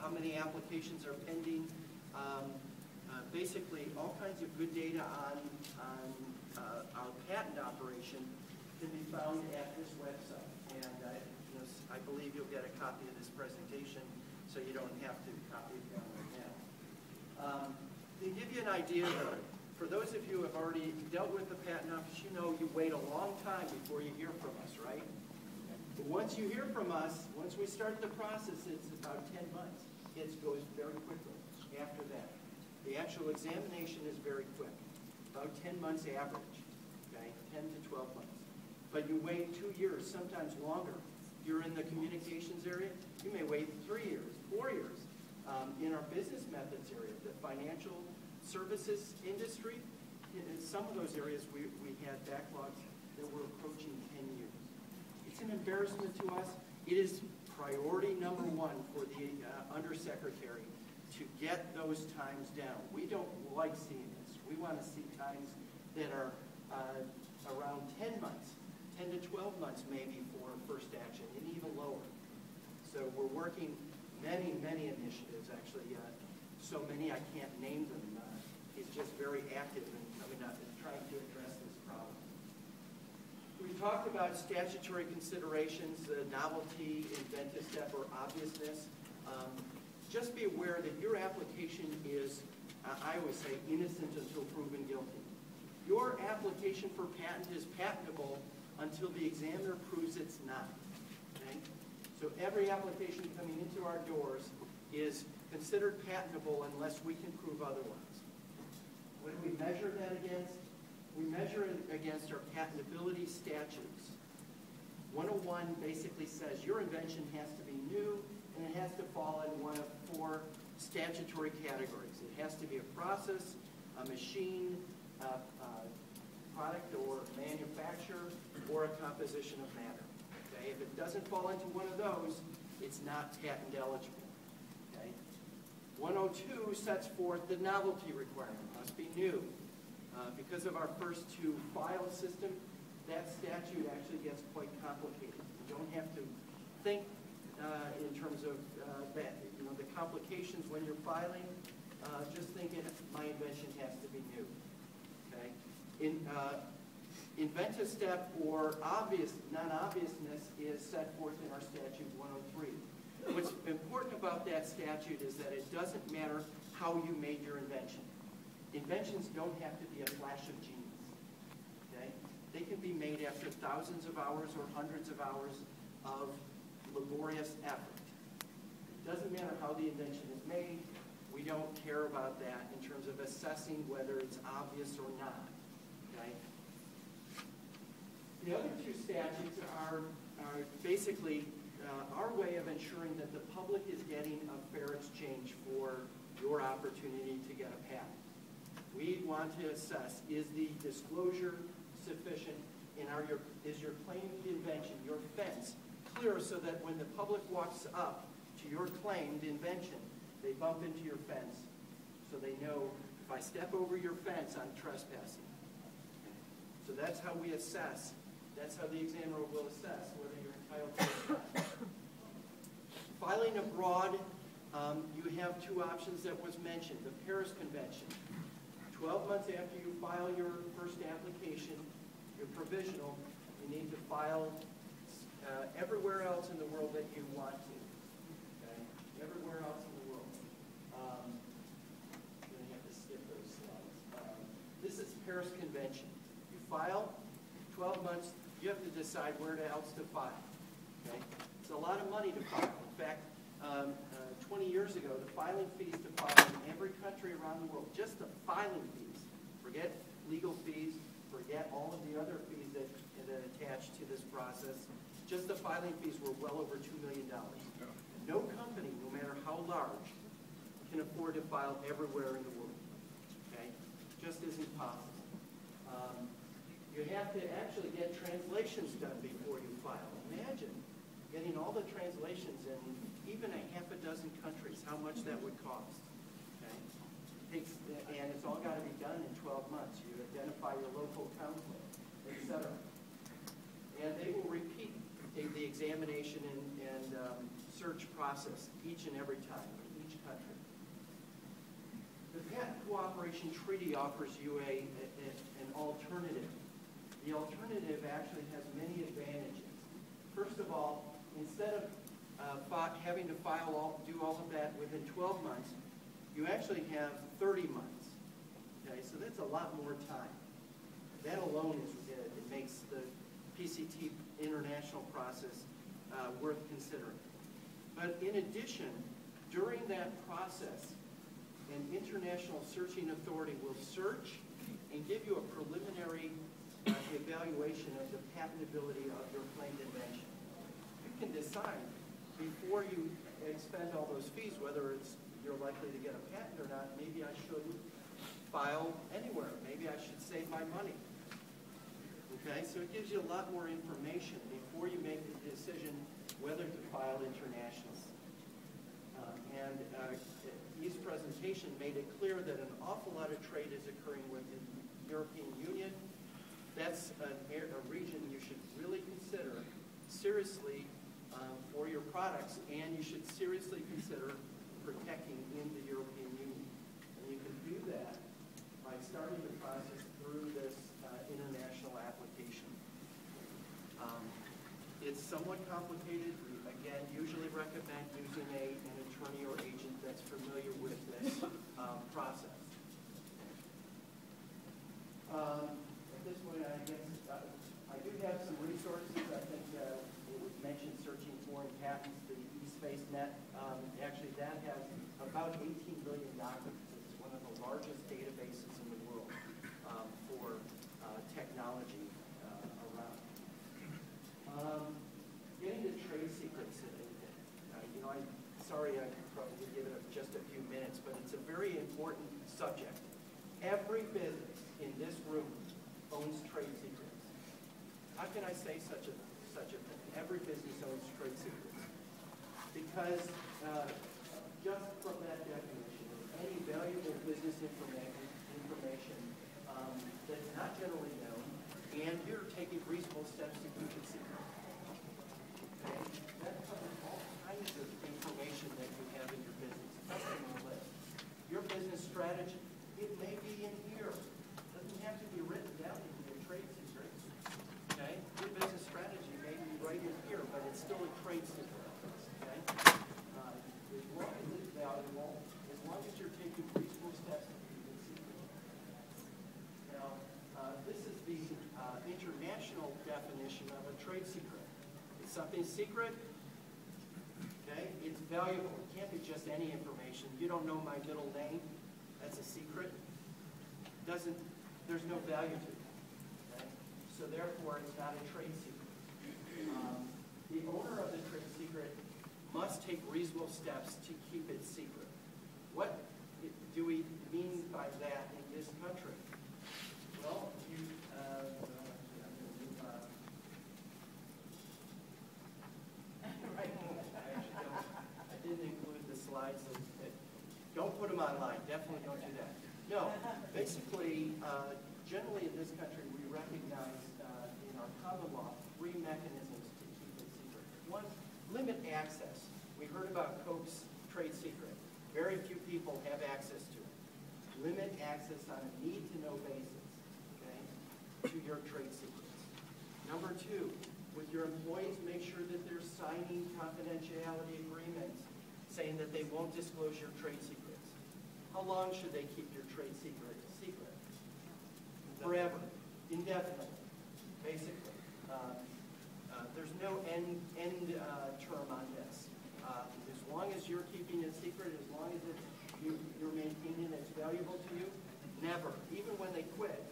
how many applications are pending, basically all kinds of good data on our patent operation can be found at this website. And I believe you'll get a copy of this presentation so you don't have to copy it down right now. To give you an idea, though, for those of you who have already dealt with the patent office, you know you wait a long time before you hear from us, right? But once you hear from us, once we start the process, it's about 10 months. It goes very quickly after that. The actual examination is very quick, about 10 months average, okay, 10 to 12 months. But you wait 2 years, sometimes longer. If you're in the communications area, you may wait 3 years, 4 years. In our business methods area, the financial services industry, in some of those areas we had backlogs that were approaching 10 years. It's an embarrassment to us. It is priority number one for the undersecretary to get those times down. We don't like seeing this. We want to see times that are around 10 months, 10 to 12 months maybe for first action, and even lower. So we're working many initiatives, actually. So many I can't name them. He's just very active in coming up and trying to address this problem. We talked about statutory considerations, novelty, inventive step, or obviousness. Just be aware that your application is, I always say, innocent until proven guilty. Your application for patent is patentable until the examiner proves it's not. Okay? So every application coming into our doors is considered patentable unless we can prove otherwise. What do we measure that against? We measure it against our patentability statutes. 101 basically says your invention has to be new and it has to fall in one of 4 statutory categories. It has to be a process, a machine, a product or manufacture, or a composition of matter. Okay? If it doesn't fall into one of those, it's not patent eligible. Okay? 102 sets forth the novelty requirement. It must be new. Because of our first 2 file system, that statute actually gets quite complicated. You don't have to think in terms of the complications when you're filing. Just thinking my invention has to be new. Okay? Inventive step or non-obviousness is set forth in our statute 103. What's important about that statute is that it doesn't matter how you made your invention. Inventions don't have to be a flash of genius. Okay? They can be made after thousands of hours or hundreds of hours of laborious effort. It doesn't matter how the invention is made. We don't care about that in terms of assessing whether it's obvious or not. Okay? The other 2 statutes are basically our way of ensuring that the public is getting a fair exchange for your opportunity to get a patent. We want to assess, is the disclosure sufficient, and is your claimed invention, your fence, clear so that when the public walks up to your claimed invention, they bump into your fence so they know if I step over your fence, I'm trespassing. So that's how we assess. That's how the examiner will assess whether you're entitled to a patent. Filing abroad, you have 2 options that was mentioned. The Paris Convention. 12 months after you file your first application, your provisional, you need to file everywhere else in the world that you want to. Okay? Everywhere else in the world. I'm going to have to skip those slides. This is Paris Convention. You file, 12 months, you have to decide where else to file. Okay? It's a lot of money to file. In fact, 20 years ago, the filing fees to file in every country around the world, just the filing fees, forget legal fees, forget all of the other fees that attach to this process, just the filing fees were well over $2 million. No company, no matter how large, can afford to file everywhere in the world. Okay? Just isn't possible. You have to actually get translations done before you file. Imagine getting all the translations in even a half a dozen countries, how much that would cost. Okay? And it's all got to be done in 12 months. You identify your local consulate, etc. And they will repeat the examination and search process each and every time. country. The Patent Cooperation Treaty offers you an alternative. The alternative actually has many advantages. First of all, instead of having to do all of that within 12 months, you actually have 30 months. Okay, so that's a lot more time. That alone it makes the PCT international process worth considering. But in addition, during that process, an international searching authority will search and give you a preliminary evaluation of the patentability of your claimed invention. You can decide before you expend all those fees whether you're likely to get a patent or not. Maybe I shouldn't file anywhere. Maybe I should save my money. Okay, so it gives you a lot more information before you make the decision whether to file internationally. Yi's presentation made it clear that an awful lot of trade is occurring with the European Union. That's a region you should really consider seriously for your products, and you should seriously consider protecting in the European Union. And you can do that by starting the process through this international application. It's somewhat complicated. We, again, usually recommend using an attorney or agent that's familiar with this process. At this point, I guess I do have some resources. I think it was mentioned searching foreign patents, the eSpaceNet. Actually, that has about 18 billion documents. It's one of the largest databases in the world for technology around. Getting to trade secrets, I'm sorry I probably give it just a few minutes, but it's a very important subject. Every business in this room owns trade secrets. How can I say such a thing? Every business owns trade secrets. Because just from that definition, any valuable business information that's not generally known, and you're taking reasonable steps to keep it secret. Okay? That covers all kinds of information that you have in your business. Customer list, your business strategy, it may be in here. It doesn't have to be written down in your trade secret. Okay? Your business strategy may be right in here, but it's still a trade secret. Okay? As long as it's valuable, as long as you're taking reasonable steps to keep it secret. Now, this is the international definition of a trade secret. It's something secret, okay? It's valuable. It can't be just any information. You don't know my middle name. That's a secret. There's no value to it. Okay? So therefore, it's not a trade secret. The owner of the trade secret must take reasonable steps to keep it secret. What do we mean by that in this country? Well, I didn't include the slides. Don't put them online. Definitely don't do that. No, basically, generally in this country, we recognize in our common law 3 mechanisms to keep it secret. One, limit access. We heard about Coke's trade secret. Very few people have access to it. Limit access on a need-to-know basis, okay, to your trade secrets. Number 2, with your employees, make sure that they're signing confidentiality agreements saying that they won't disclose your trade secrets. How long should they keep your trade secret secret? Forever, indefinitely, basically. There's no end term on this. As long as you're keeping it secret, as long as you're maintaining it's valuable to you, never, even when they quit,